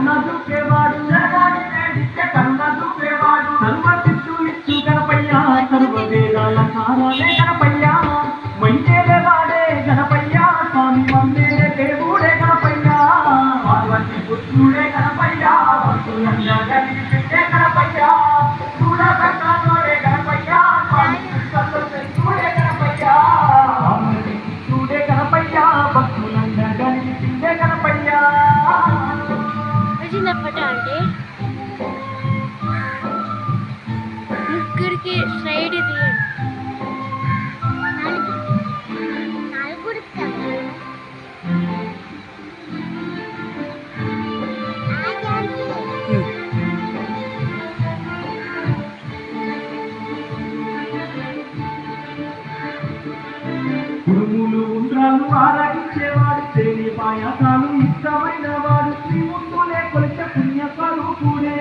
కన్న చూపేవాడు కన్న చూపేవాడు సర్వశిష్టు ఇచ్చు గణపయ్య సర్వవేదాల సారాలే గణపయ్య మైనేలే వాడే గణపయ్య స్వామి మమ్మేలే దేవుడే గణపయ్య పార్వతి పుత్రుడే గణపయ్య భక్తులంగా గణించే గణపయ్య చూడ సక్కాలోడే గణపయ్య స్వామి చూడే గణపయ్య చూడే గణపయ్య భక్తులంగా గణించే గణపయ్య అంటే ముగ్గురికి సైడ్ తీయండి కుడుములు ఉండ్రాలు ఆరాధించేవాడు తేనె పాయసాలు ఇష్టమైన వాడు శ్రీముంతులే కొలిచే పుణ్యస్వరూపుడే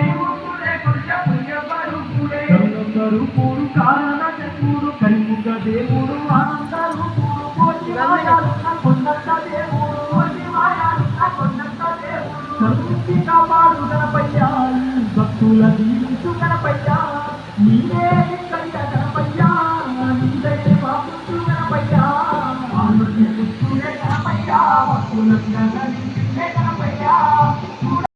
స్వరూపుడు కారణ చెప్పుడు కరిముగ దేవుడు ఆనందరూపుడు కొండంత దేవుడు సర్వృష్టి కాపాడు గణపయ్య భక్తుల దీవించు గణపయ్య నీవే